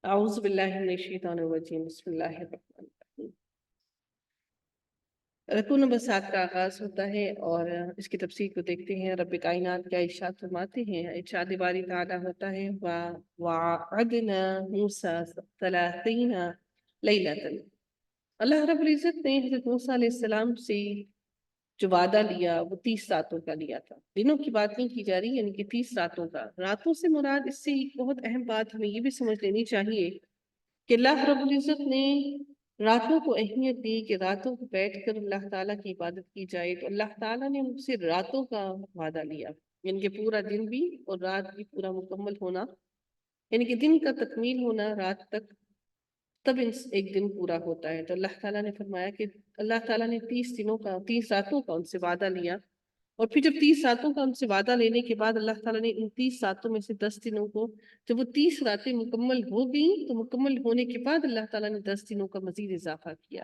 اعوذ باللہ من الشیطان الرجیم، بسم اللہ الرحمن الرحیم۔ رکوع نمبر 7 کا آغاز ہوتا ہے اور اس کی تفسیر کو دیکھتے ہیں۔ رب کائنات کیا ارشاد فرماتے ہیں؟ ارشاد باری تعالیٰ ہوتا ہے وَوَعَدْنَا مُوسَىٰ 30 لَيْلَةً۔ اللہ رب العزت نے حضرت موسیٰ علیہ السلام سے جو وعدہ لیا وہ 30 راتوں کا لیا تھا۔ دنوں کی بات نہیں کی جا رہی، یعنی کہ 30 راتوں کا۔ راتوں سے مراد اس سے ایک بہت اہم بات ہمیں یہ بھی سمجھ لینی چاہیے کہ اللہ رب العزت نے راتوں کو اہمیت دی کہ راتوں کو بیٹھ کر اللہ تعالیٰ کی عبادت کی جائے، تو اللہ تعالیٰ نے مجھ سے راتوں کا وعدہ لیا، یعنی کہ پورا دن بھی اور رات بھی پورا مکمل ہونا، یعنی کہ دن کا تکمیل ہونا رات تک، تب ایک دن پورا ہوتا ہے۔ تو اللہ تعالیٰ نے فرمایا کہ اللہ تعالیٰ نے 30 راتوں کا ان سے وعدہ لیا، اور پھر جب 30 راتوں کا ان سے وعدہ لینے کے بعد اللہ تعالیٰ نے ان 30 راتوں میں سے 10 دنوں کو، جب وہ 30 راتیں مکمل ہو گئیں تو مکمل ہونے کے بعد اللہ تعالیٰ نے 10 دنوں کا مزید اضافہ کیا۔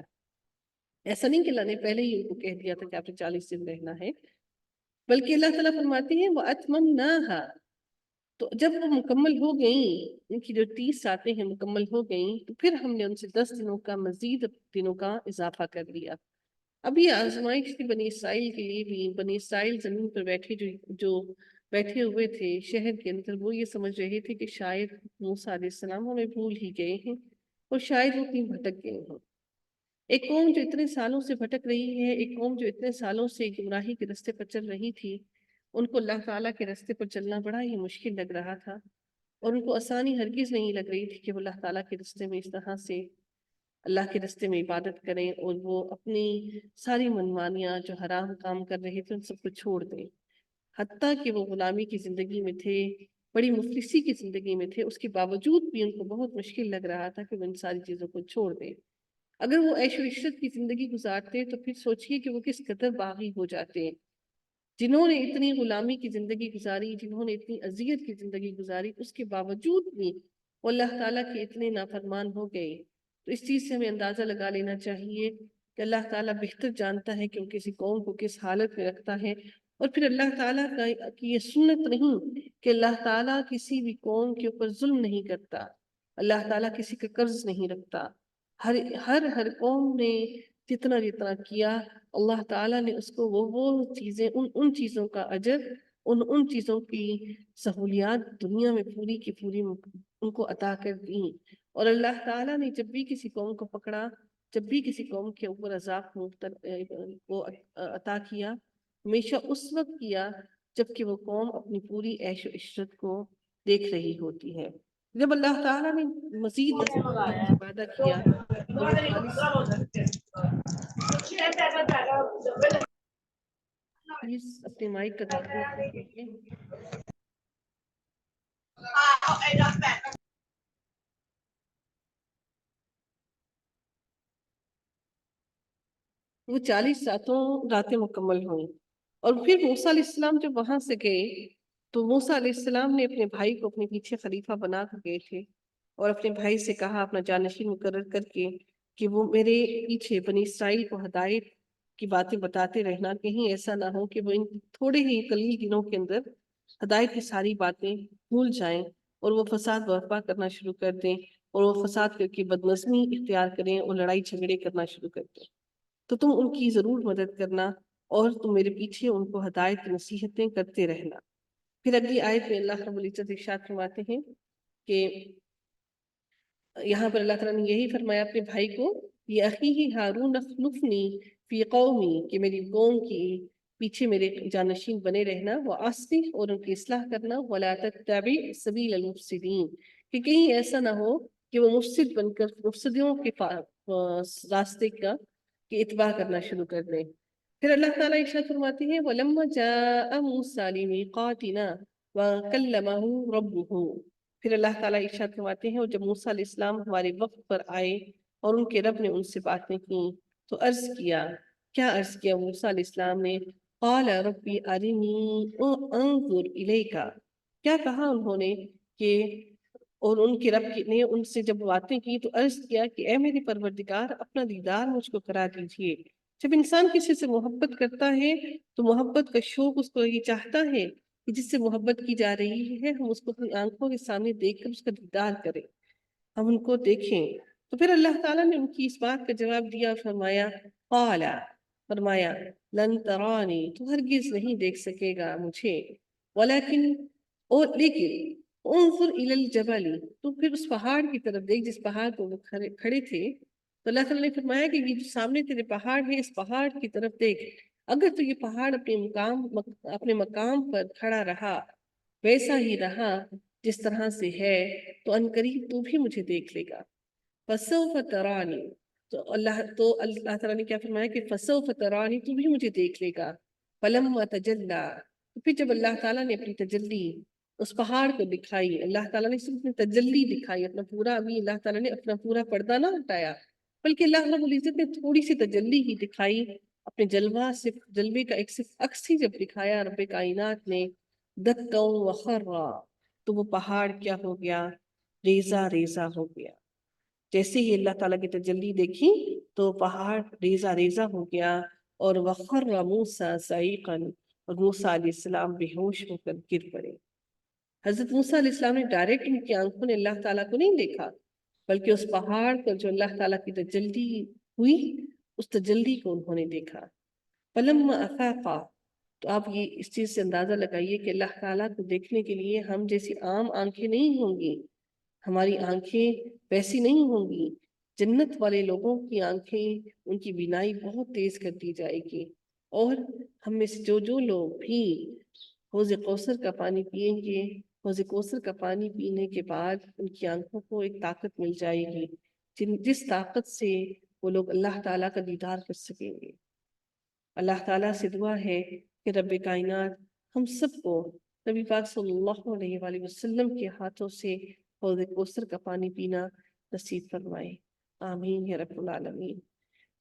ایسا نہیں کہ اللہ نے پہلے ہی ان کو کہہ دیا تھا کہ آپ نے 40 دن رہنا ہے، بلکہ اللہ تعالیٰ فرماتے ہیں وَأَتْمَمْنَاهَا، تو جب وہ مکمل ہو گئیں، ان کی جو 30 راتیں ہیں مکمل ہو گئیں، تو پھر ہم نے ان سے 10 دنوں کا مزید دنوں کا اضافہ کر دیا۔ اب یہ آزمائش تھی بنی اسرائیل کے لیے بھی۔ بنی اسرائیل زمین پر بیٹھے جو بیٹھے ہوئے تھے شہر کے اندر، وہ یہ سمجھ رہے تھے کہ شاید موسیٰ علیہ السلام ہمیں بھول ہی گئے ہیں اور شاید وہ کہیں بھٹک گئے ہیں۔ ایک قوم جو اتنے سالوں سے بھٹک رہی ہے، ایک قوم جو اتنے سالوں سے گمراہی کے راستے پر چل رہی تھی، ان کو اللہ تعالیٰ کے راستے پر چلنا بڑا ہی مشکل لگ رہا تھا، اور ان کو آسانی ہرگز نہیں لگ رہی تھی کہ وہ اللہ تعالیٰ کے راستے میں اس طرح سے اللہ کے راستے میں عبادت کریں اور وہ اپنی ساری منمانیاں جو حرام کام کر رہے تھے ان سب کو چھوڑ دیں۔ حتیٰ کہ وہ غلامی کی زندگی میں تھے، بڑی مفلسی کی زندگی میں تھے، اس کے باوجود بھی ان کو بہت مشکل لگ رہا تھا کہ وہ ان ساری چیزوں کو چھوڑ دیں۔ اگر وہ عیش و عشرت کی زندگی گزارتے تو پھر سوچئے کہ وہ کس قدر باغی ہو جاتے۔ جنہوں نے اتنی غلامی کی زندگی گزاری، جنہوں نے اتنی اذیت کی زندگی گزاری، اس کے باوجود بھی وہ اللہ تعالیٰ کے اتنے نافرمان ہو گئے۔ تو اس چیز سے ہمیں اندازہ لگا لینا چاہیے کہ اللہ تعالیٰ بہتر جانتا ہے کہ وہ کسی قوم کو کس حالت میں رکھتا ہے، اور پھر اللہ تعالیٰ کی یہ سنت نہیں کہ اللہ تعالیٰ کسی بھی قوم کے اوپر ظلم نہیں کرتا، اللہ تعالیٰ کسی کا قرض نہیں رکھتا۔ ہر قوم نے جتنا جتنا کیا، اللہ تعالیٰ نے اس کو وہ چیزیں، ان چیزوں کا اجر، ان چیزوں کی سہولیات دنیا میں پوری کی پوری ان کو عطا کر دیں۔ اور اللہ تعالیٰ نے جب بھی کسی قوم کو پکڑا، جب بھی کسی قوم کے اوپر عذاب کو عطا کیا، ہمیشہ اس وقت کیا جبکہ وہ قوم اپنی پوری عیش و عشرت کو دیکھ رہی ہوتی ہے۔ جب اللہ تعالیٰ نے مزید 10 دنوں کا وعدہ کیا اور وہ 40 پلیز اپنے مائک کا دھیان رکھیے۔ وہ 40 راتیں مکمل ہوئیں، اور پھر موسیٰ علیہ السلام جب وہاں سے گئے تو موسیٰ علیہ السلام نے اپنے بھائی کو اپنے پیچھے خلیفہ بنا کر گئے تھے، اور اپنے بھائی سے کہا اپنا جانشین مقرر کر کے کہ وہ میرے پیچھے بنی اسرائیل کو ہدایت کی باتیں بتاتے رہنا، کہیں ایسا نہ ہو کہ وہ ان تھوڑے ہی قلیل دنوں کے اندر ہدایت کی ساری باتیں بھول جائیں اور وہ فساد برپا کرنا شروع کر دیں، اور وہ فساد کر کے بدنظمی اختیار کریں اور لڑائی جھگڑے کرنا شروع کر دیں۔ تو تم ان کی ضرور مدد کرنا، اور تم میرے پیچھے ان کو ہدایت نصیحتیں کرتے رہنا۔ پھر اگلی آیت میں اللہ رب العزت ارشاد فرماتے ہیں کہ یہاں پر اللہ تعالیٰ نے یہی فرمایا اپنے بھائی کو، یہ اخی ہارون اخلفنی فی قومی، کہ میری قوم کی پیچھے میرے جانشین بنے رہنا، وَأَصْلِحْ، اور ان کی اصلاح کرنا، وَلَا تَتَّبِعْ سَبِيلَ الْمُفْسِدِينَ، کہ کہیں ایسا نہ ہو کہ وہ مفسد بن کر مفسدیوں کے راستے کا کہ اتباع کرنا شروع کر دیں۔ پھر اللہ تعالیٰ ارشاد فرماتے ہیں وَلَمَّا جَاءَ مُوسَىٰ لِمِيقَاتِنَا وَكَلَّمَهُ رَبُّهُ، پھر اللہ تعالیٰ ارشاد فرماتے ہیں اور جب موسیٰ علیہ السلام ہمارے وقت پر آئے اور ان کے رب نے ان سے باتیں کی تو عرض کیا، کیا عرض کیا موسیٰ علیہ السلام نے؟ قَالَ رَبِّ أَرِنِي أَنظُرْ إِلَيْكَ، کیا کہا انہوں نے کہ، اور ان کے رب نے ان سے جب باتیں کی تو عرض کیا کہ اے میرے پروردگار اپنا دیدار مجھ کو کرا دیجئے۔ جب انسان کسی سے محبت کرتا ہے تو محبت کا شوق اس کو یہ چاہتا ہے کہ جس سے محبت کی جا رہی ہے ہم اس کو اپنی آنکھوں کے سامنے دیکھ کر اس کا دیدار کریں، ہم ان کو دیکھیں۔ تو پھر اللہ تعالیٰ نے ان کی اس بات کا جواب دیا اور فرمایا لن ترانی، تو ہرگز نہیں دیکھ سکے گا مجھے، ولیکن اور لیکن انظر الی الجبل، تو پھر اس پہاڑ کی طرف دیکھ جس پہاڑ پر وہ کھڑے تھے۔ تو اللہ تعالیٰ نے فرمایا کہ یہ جو سامنے تیرے پہاڑ ہے اس پہاڑ کی طرف دیکھ، اگر تو یہ پہاڑ اپنے مقام پر کھڑا رہا، ویسا ہی رہا جس طرح سے ہے، تو عنقریب تو بھی مجھے دیکھ لے گا۔ فسوف ترانی، تو اللہ تعالیٰ نے کیا فرمایا کہ فسوف ترانی، تو بھی مجھے دیکھ لے گا۔ فلما تجلی، تو پھر جب اللہ تعالیٰ نے اپنی تجلی اس پہاڑ کو دکھائی، اللہ تعالیٰ نے صرف اپنی تجلی دکھائی، اپنا پورا ابھی اللہ تعالیٰ نے اپنا پورا پردہ نہ ہٹایا، بلکہ اللہ رب العزت نے تھوڑی سی تجلی ہی دکھائی، اپنے جلوے کا ایک صرف عکس ہی جب دکھایا رب کائنات نے، دکا وخرا، تو وہ پہاڑ کیا ہو گیا؟ ریزہ ریزہ ہو گیا۔ جیسے ہی اللہ تعالیٰ کی تجلی دیکھی تو پہاڑ ریزہ ریزہ ہو گیا، اور وخر موسیٰ صعیقا، اور موسیٰ علیہ السلام بے ہوش ہو کر گر پڑے۔ حضرت موسیٰ علیہ السلام نے ڈائریکٹ ان کی آنکھوں نے اللہ تعالیٰ کو نہیں دیکھا، بلکہ اس پہاڑ پر جو اللہ تعالیٰ کی تجلی ہوئی، اس تجلی کو انہوں نے دیکھا۔ فلما افاقا، تو آپ یہ اس چیز سے اندازہ لگائیے کہ اللہ تعالیٰ کو دیکھنے کے لیے ہم جیسی عام آنکھیں نہیں ہوں گی، ہماری آنکھیں ویسی نہیں ہوں گی۔ جنت والے لوگوں کی آنکھیں، ان کی بینائی بہت تیز کر دی جائے گی، اور ہم میں سے جو لوگ بھی حوض کوثر کا پانی پئیں گے، حوض کوثر کا پانی پینے کے بعد ان کی آنکھوں کو ایک طاقت مل جائے گی، جس طاقت سے وہ لوگ اللہ تعالیٰ کا دیدار کر سکیں گے۔ اللہ تعالیٰ سے دعا ہے کہ رب کائنات ہم سب کو نبی پاک صلی اللہ علیہ وآلہ وسلم کے ہاتھوں سے حوض کوثر کا پانی پینا نصیب فرمائے، آمین یا رب العالمین۔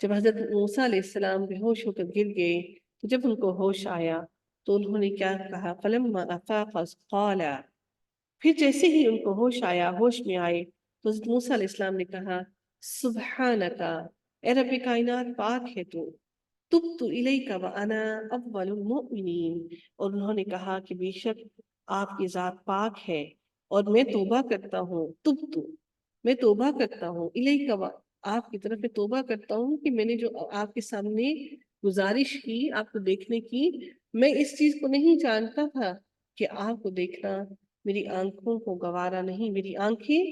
جب حضرت موسیٰ علیہ السلام بے ہوش ہو کر گر گئے، تو جب ان کو ہوش آیا تو انہوں نے کیا کہا؟ فلما افاق قال، پھر جیسے ہی ان کو ہوش آیا، ہوش میں آئے، تو حضرت موسیٰ علیہ السلام نے کہا سبحانک، اے رب کائنات پاک ہے تو، تبت الیک وانا اول المؤمنین، اور انہوں نے کہا کہ بے شک آپ کی ذات پاک ہے اور میں توبہ کرتا ہوں، میں توبہ کرتا ہوں، الیک، آپ کی طرف میں توبہ کرتا ہوں کہ میں نے جو آپ کے سامنے گزارش کی آپ کو دیکھنے کی، میں اس چیز کو نہیں جانتا تھا کہ آپ کو دیکھنا میری آنکھوں کو گوارا نہیں، میری آنکھیں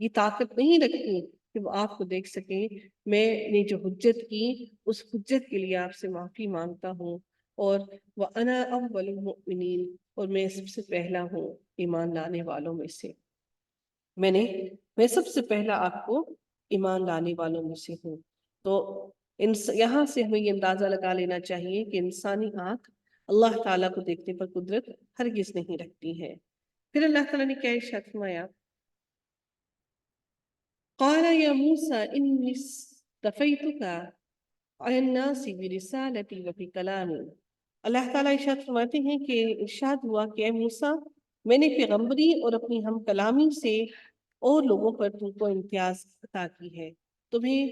یہ طاقت نہیں رکھتی کہ وہ آپ کو دیکھ سکیں۔ میں نے جو حجت کی اس حجت کے لیے آپ سے معافی مانگتا ہوں، اور وَأَنَا أَوَّلُ الْمُؤْمِنِينَ، اور میں سب سے پہلا ہوں ایمان لانے والوں میں سے، میں سب سے پہلا آپ کو ایمان لانے والوں میں سے ہوں۔ تو یہاں سے ہمیں یہ اندازہ لگا لینا چاہیے کہ انسانی آنکھ اللہ تعالیٰ کو دیکھنے پر قدرت ہرگز نہیں رکھتی ہے۔ پھر اللہ تعالیٰ نے کیا ارشاد فرمایا؟ قال یا موسیٰ انی اصطفیتک علی الناس برسالتی وبکلامی، اللہ تعالیٰ ارشاد فرماتے ہیں کہ ارشاد ہوا کہ اے موسیٰ، میں نے پیغمبری اور اپنی ہم کلامی سے اور لوگوں پر تم کو امتیاز عطا کی ہے، تمہیں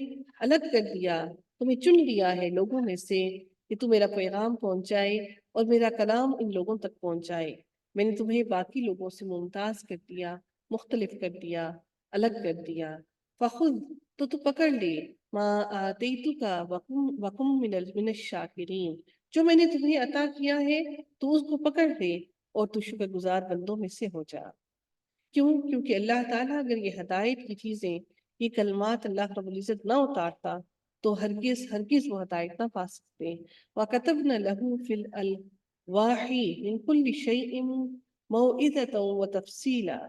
الگ کر دیا، تمہیں چن لیا ہے لوگوں میں سے کہ تم میرا پیغام پہنچائے اور میرا کلام ان لوگوں تک پہنچائے۔ میں نے تمہیں باقی لوگوں سے ممتاز کر دیا، مختلف کر دیا، الگ کر دیا۔ فخذ، تو پکڑ لے، ما آتیتک وکم من الشاکرین، جو میں نے تمہیں عطا کیا ہے تو اس کو پکڑ لے اور تو شکر گزار بندوں میں سے ہو جا۔ کیونکہ اللہ تعالیٰ اگر یہ ہدایت کی چیزیں، یہ کلمات اللہ رب العزت نہ اتارتا تو ہرگز وہ ہدایت نہ پا سکتے۔ وَكَتَبْنَا لَهُ فِي الْأَلْوَاحِ مِنْ كُلِّ شَيْءٍ مَوْعِظَةً وَتَفْصِيلًا،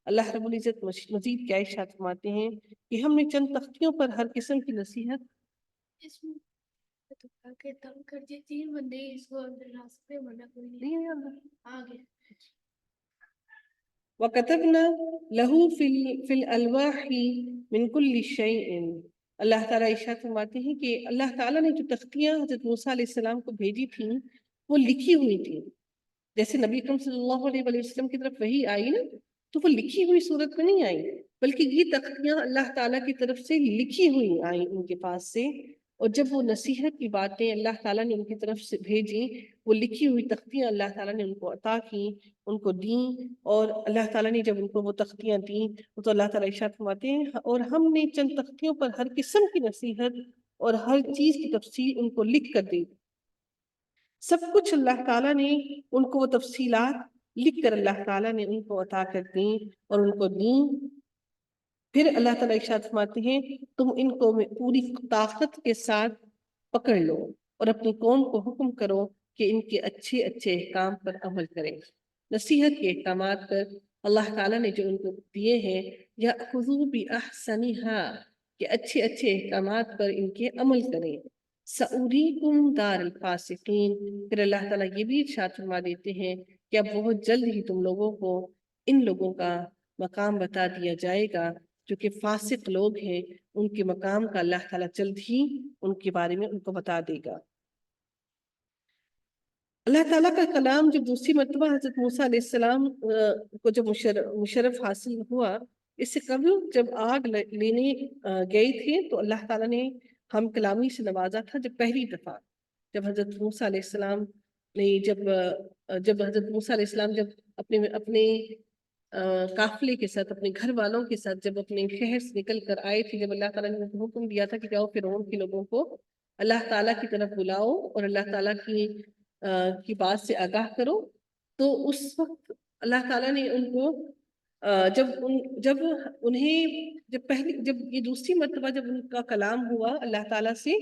اللہ رب العزت مزید کیا ارشاد فرماتے ہیں کہ ہم نے چند تختیوں پر ہر قسم کی نصیحت وَكَتَبْنَا لَهُ فِي الْأَلْوَاحِ مِنْ كُلِّ شَيْءٍ، اللہ تعالیٰ ارشاد فرماتے ہیں کہ اللہ تعالیٰ نے جو تختیاں حضرت موسیٰ علیہ السلام کو بھیجی تھیں وہ لکھی ہوئی تھیں۔ جیسے نبی اکرم صلی اللہ علیہ وآلہ وسلم کی طرف وحی آئی نا، تو وہ لکھی ہوئی صورت میں نہیں آئی، بلکہ یہ تختیاں اللہ تعالیٰ کی طرف سے لکھی ہوئی آئیں ان کے پاس سے، اور جب وہ نصیحت کی باتیں اللہ تعالیٰ نے ان کی طرف سے بھیجی، وہ لکھی ہوئی تختیاں اللہ تعالیٰ نے ان کو عطا کی، ان کو دیں، اور اللہ تعالیٰ نے جب ان کو وہ تختیاں دیں تو اللہ تعالیٰ ارشاد فرماتے ہیں اور ہم نے چند تختیوں پر ہر قسم کی نصیحت اور ہر چیز کی تفصیل ان کو لکھ کر دی۔ سب کچھ اللہ تعالیٰ نے ان کو وہ تفصیلات لکھ کر اللہ تعالیٰ نے ان کو عطا کر دیں اور ان کو دیں۔ پھر اللہ تعالیٰ ارشاد فرماتے ہیں تم ان کو پوری طاقت کے ساتھ پکڑ لو اور اپنی قوم کو حکم کرو کہ ان کے اچھے اچھے احکام پر عمل کریں۔ نصیحت کے احکامات پر اللہ تعالیٰ نے جو ان کو دیے ہیں، یأخذوا بأحسنها، کہ اچھے اچھے احکامات پر ان کے عمل کریں۔ سأریکم دار الفاسقین، پھر اللہ تعالیٰ یہ بھی ارشاد فرما دیتے ہیں کہ اب بہت جلد ہی تم لوگوں کو ان لوگوں کا مقام بتا دیا جائے گا جو کہ فاسق لوگ ہیں، ان کے مقام کا اللہ تعالیٰ جلد ہی ان کے بارے میں ان کو بتا دے گا۔ اللہ تعالیٰ کا کلام جب دوسری مرتبہ حضرت موسیٰ علیہ السلام کو جب مشرف حاصل ہوا، اس سے قبل جب آگ لینے گئی تھے تو اللہ تعالیٰ نے ہم کلامی سے نوازا تھا جب پہلی دفعہ، جب حضرت موسیٰ علیہ السلام نے جب حضرت موسیٰ علیہ السلام جب اپنے قافلے کے ساتھ، اپنے گھر والوں کے ساتھ جب اپنے شہر سے نکل کر آئے تھے، جب اللہ تعالیٰ نے حکم دیا تھا کہ جاؤ فرعون کے لوگوں کو اللہ تعالیٰ کی طرف بلاؤ اور اللہ تعالیٰ کی بات سے آگاہ کرو، تو اس وقت اللہ تعالیٰ نے ان کو جب یہ دوسری مرتبہ جب ان کا کلام ہوا اللہ تعالیٰ سے،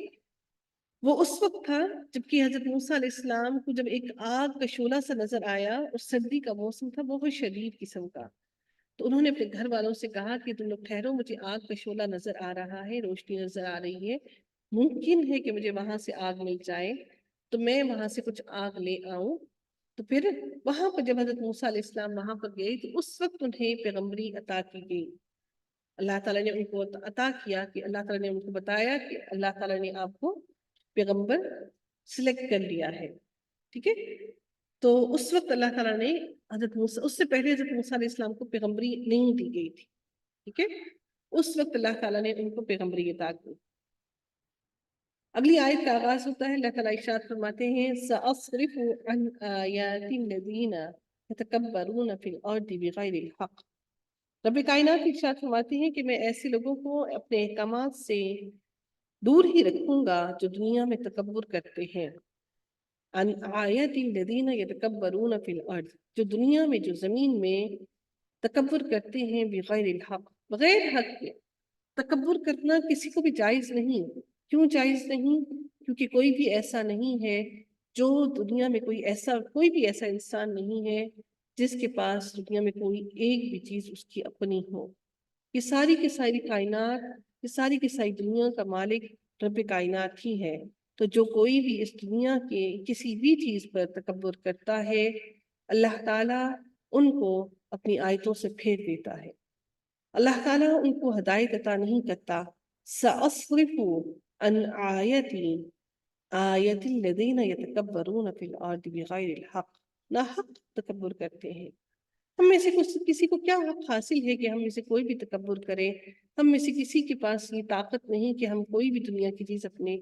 وہ اس وقت تھا جبکہ حضرت موسیٰ علیہ السلام کو جب ایک آگ کا شعلہ سا نظر آیا اور سردی کا موسم تھا بہت شدید قسم کا، تو انہوں نے اپنے گھر والوں سے کہا کہ تم لوگ ٹھہرو، مجھے آگ کا شعلہ نظر آ رہا ہے، روشنی نظر آ رہی ہے، ممکن ہے کہ مجھے وہاں سے آگ مل جائے تو میں وہاں سے کچھ آگ لے آؤں۔ تو پھر وہاں پر جب حضرت موسیٰ علیہ السلام وہاں پر گئے تو اس وقت انہیں پیغمبری عطا کی گئی، اللہ تعالیٰ نے ان کو عطا کیا کہ اللہ تعالیٰ نے ان کو بتایا کہ اللہ تعالیٰ نے آپ کو پیغمبر سلیکٹ کر لیا ہے، ٹھیک ہے۔ تو اس وقت اللہ تعالیٰ نے اس سے پہلے حضرت موسیٰ علیہ السلام کو پیغمبری نہیں دی گئی تھی، ٹھیک ہے، اس وقت اللہ تعالیٰ نے ان کو پیغمبری عطا کی۔ اگلی آیت کا آغاز ہوتا ہے، اللہ تعالیٰ ارشاد فرماتے ہیں سأصرف عن آیات الذین یتکبرون فی الارض بغیر الحق۔ رب کائنات ارشاد فرماتے ہیں کہ میں ایسے لوگوں کو اپنے احکامات سے دور ہی رکھوں گا جو دنیا میں تکبر کرتے ہیں۔ عن آیات الذین یتکبرون فی الارض، جو دنیا میں، جو زمین میں تکبر کرتے ہیں بغیر الحق، بغیر حق کے۔ تکبر کرنا کسی کو بھی جائز نہیں۔ کیوں جائز نہیں؟ کیونکہ کوئی بھی ایسا نہیں ہے جو دنیا میں کوئی بھی ایسا انسان نہیں ہے جس کے پاس دنیا میں کوئی ایک بھی چیز اس کی اپنی ہو۔ یہ ساری کی ساری کائنات، یہ ساری کی ساری دنیا کا مالک رب کائنات ہی ہے۔ تو جو کوئی بھی اس دنیا کے کسی بھی چیز پر تکبر کرتا ہے، اللہ تعالیٰ ان کو اپنی آیتوں سے پھیر دیتا ہے، اللہ تعالیٰ ان کو ہدایت عطا نہیں کرتا۔ سأصرف عن آیت الذین یتکبرون فی الارض بغیر الحق، ناحق تکبر کرتے ہیں۔ ہم میں سے کسی کو کیا حق حاصل ہے کہ ہم میں سے کوئی بھی تکبر کرے؟ ہم میں سے کسی کے پاس یہ طاقت نہیں کہ ہم کوئی بھی دنیا کی چیز اپنے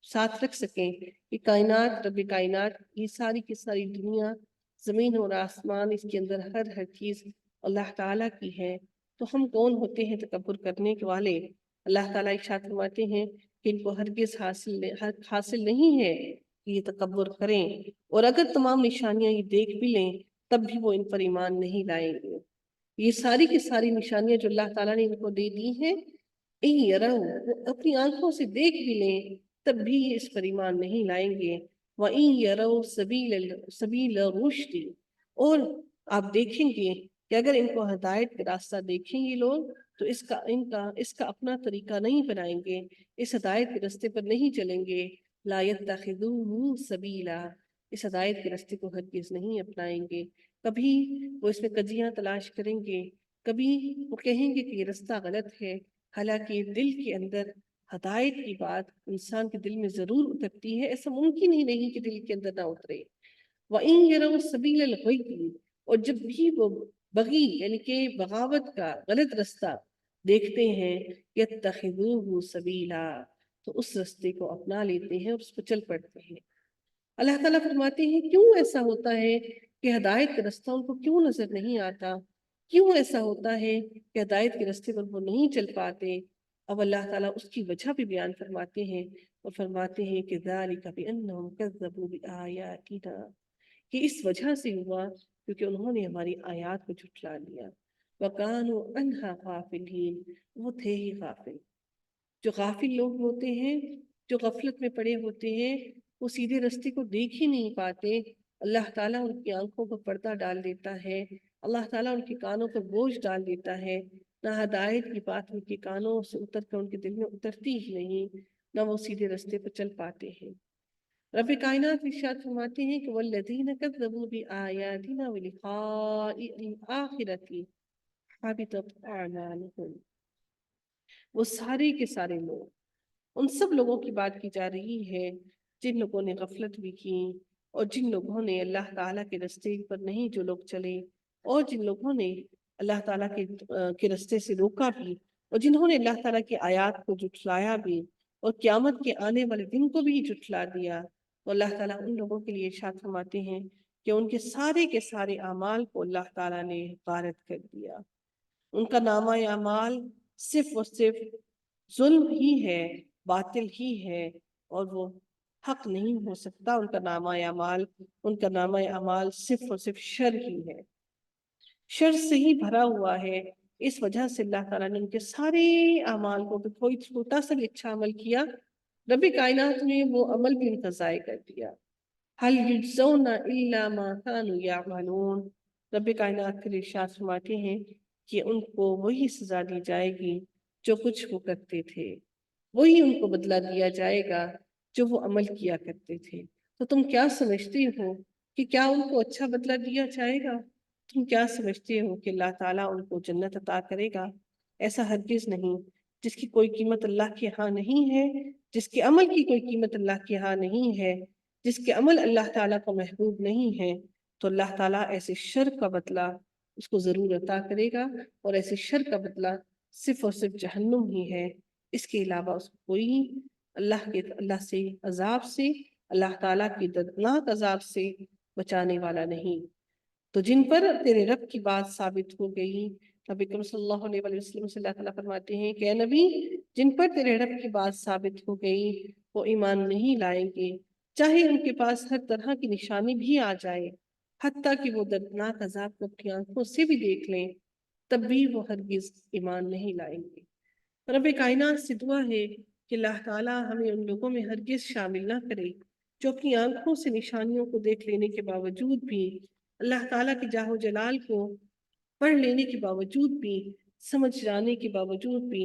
ساتھ رکھ سکیں۔ یہ کائنات، رب کائنات، یہ ساری کی ساری دنیا، زمین اور آسمان، اس کے اندر ہر چیز اللہ تعالیٰ کی ہے، تو ہم کون ہوتے ہیں تکبر کرنے کے والے؟ اللہ تعالیٰ ارشاد فرماتے ہیں کہ ان کو ہرگز حاصل نہیں ہے کہ یہ تکبر کریں، اور اگر تمام نشانیاں یہ دیکھ بھی لیں تب بھی وہ ان پر ایمان نہیں لائیں گے۔ یہ ساری کی ساری نشانیاں جو اللہ تعالیٰ نے ان کو دے دی ہیں، وہ اپنی آنکھوں سے دیکھ بھی لیں تب بھی یہ اس پر ایمان نہیں لائیں گے۔ وَإِن يَرَوْا سَبِيلَ الرُّشْدِ، اور آپ دیکھیں گے کہ اگر ان کو ہدایت کا راستہ دیکھیں گے لوگ تو اس کا اپنا طریقہ نہیں بنائیں گے، اس ہدایت کے راستے پر نہیں چلیں گے۔ لا يتخذوه سبیلا، اس ہدایت کے راستے کو ہرگز نہیں اپنائیں گے۔ کبھی وہ اس میں کجیاں تلاش کریں گے، کبھی وہ کہیں گے کہ یہ رستہ غلط ہے، حالانکہ دل کے اندر ہدایت کی بات انسان کے دل میں ضرور اترتی ہے، ایسا ممکن ہی نہیں کہ دل کے اندر نہ اترے۔ وَإِن يَرَوْا سَبِيلَ الْغَيِّ، اور جب بھی وہ بغی یعنی کہ بغاوت کا غلط رستہ دیکھتے ہیں، يَتَّخِذُوهُ سَبِيلًا، تو اس رستے کو اپنا لیتے ہیں اور اس پر چل پڑتے ہیں۔ اللہ تعالیٰ فرماتے ہیں کیوں ایسا ہوتا ہے کہ ہدایت کا رستہ ان کو کیوں نظر نہیں آتا، کیوں ایسا ہوتا ہے کہ ہدایت کے رستے پر وہ نہیں چل پاتے۔ اب اللہ تعالیٰ اس کی وجہ بھی بیان فرماتے ہیں اور فرماتے ہیں کہ ذَلِكَ بِأَنَّهُمْ كَذَّبُوا بِآيَاتِنَا، کہ اس وجہ سے ہوا کیونکہ انہوں نے ہماری آیات کو جھٹلا دیا۔ وَكَانُوا عَنْهَا غَافِلِينَ، وہ تھے ہی غافل۔ جو غافل لوگ ہوتے ہیں، جو غفلت میں پڑے ہوتے ہیں، وہ سیدھے رستے کو دیکھ ہی نہیں پاتے۔ اللہ تعالیٰ ان کی آنکھوں پر پردہ ڈال دیتا ہے، اللہ تعالیٰ ان کے کانوں پر بوجھ ڈال دیتا ہے، نہ ہدایت کی بات ان کے کانوں سے اتر کر ان کے دل میں اترتی ہی نہیں، نہ وہ سیدھے رستے پر چل پاتے ہیں۔ رب کائنات ارشاد فرماتے ہیں کہ وَالَّذِينَ كَذَّبُوا بِآيَاتِنَا وَلِقَاءِ الْآخِرَةِ حَبِطَتْ أَعْمَالُهُمْ، وہ سارے کے سارے لوگ، ان سب لوگوں کی بات کی جا رہی ہے جن لوگوں نے غفلت بھی کی اور جن لوگوں نے اللہ تعالیٰ کے رستے پر نہیں جو لوگ چلے، اور جن لوگوں نے اللہ تعالیٰ کے رستے سے روکا بھی، اور جنہوں نے اللہ تعالیٰ کی آیات کو جھٹلایا بھی اور قیامت کے آنے والے دن کو بھی جھٹلا دیا۔ تو اللہ تعالیٰ ان لوگوں کے لیے ارشاد فرماتے ہیں کہ ان کے سارے اعمال کو اللہ تعالیٰ نے غارت کر دیا۔ ان کا نامہ اعمال صرف اور صرف ظلم ہی ہے، باطل ہی ہے، اور وہ حق نہیں ہو سکتا۔ ان کا نامہ اعمال صرف اور صرف شر ہی ہے، شر سے ہی بھرا ہوا ہے۔ اس وجہ سے اللہ تعالیٰ نے ان کے سارے اعمال کو، کوئی چھوٹا سا بھی اچھا عمل کیا، رب کائنات نے وہ عمل بھی ان کا ضائع کر دیا۔ هل يجزون الا ما كانوا يعملون، رب کائنات کے ارشاد فرماتے ہیں کہ ان کو وہی سزا دی جائے گی جو کچھ وہ کرتے تھے، وہی ان کو بدلہ دیا جائے گا جو وہ عمل کیا کرتے تھے۔ تو تم کیا سمجھتے ہو کہ کیا ان کو اچھا بدلہ دیا جائے گا؟ تم کیا سمجھتے ہو کہ اللہ تعالیٰ ان کو جنت عطا کرے گا؟ ایسا ہرگز نہیں۔ جس کی کوئی قیمت اللہ کے ہاں نہیں ہے، جس کے عمل کی کوئی قیمت اللہ کے ہاں نہیں ہے، جس کے عمل اللہ تعالیٰ کو محبوب نہیں ہے، تو اللہ تعالیٰ ایسے شر کا بدلہ اس کو ضرور عطا کرے گا، اور ایسے شر کا بدلہ صرف اور صرف جہنم ہی ہے۔ اس کے علاوہ اس کو کوئی اللہ سے عذاب سے، اللہ تعالیٰ کی دردناک عذاب سے بچانے والا نہیں۔ تو جن پر تیرے رب کی بات ثابت ہو گئی، نبی کریم صلی اللہ علیہ وسلم سے اللہ تعالیٰ فرماتے ہیں کہ اے نبی، جن پر تیرے رب کی بات ثابت ہو گئی وہ ایمان نہیں لائیں گے، چاہے ان کے پاس ہر طرح کی نشانی بھی آ جائے، حتیٰ کہ وہ دردناک عذاب کو اپنی آنکھوں سے بھی دیکھ لیں، تب بھی وہ ہرگز ایمان نہیں لائیں گے۔ رب کائنات سے دعا ہے کہ اللہ تعالیٰ ہمیں ان لوگوں میں ہرگز شامل نہ کرے جو اپنی آنکھوں سے نشانیوں کو دیکھ لینے کے باوجود بھی، اللہ تعالیٰ کی جاہ و جلال کو پڑھ لینے کے باوجود بھی، سمجھ جانے کے باوجود بھی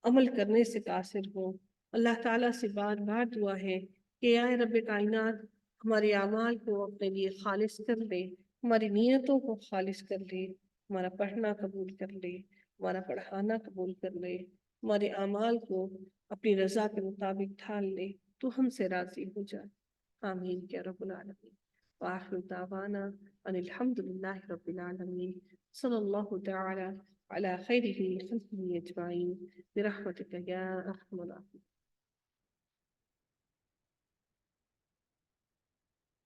عمل کرنے سے قاصر ہوں۔ اللہ تعالیٰ سے بار بار دعا ہے کہ اے رب کائنات ہمارے اعمال کو اپنے لیے خالص کر لے، ہماری نیتوں کو خالص کر لے، ہمارا پڑھنا قبول کر لے، ہمارا پڑھانا قبول کر لے، ہمارے اعمال کو اپنی رضا کے مطابق ڈھال لے، تو ہم سے راضی ہو جائے۔ آمین یا رب العالمین۔ وآخر دعوانا ان الحمد للہ رب العالمین، صلی اللہ تعالی علی خیر خلقہ اجمعین، برحمتک یا ارحم الراحمین۔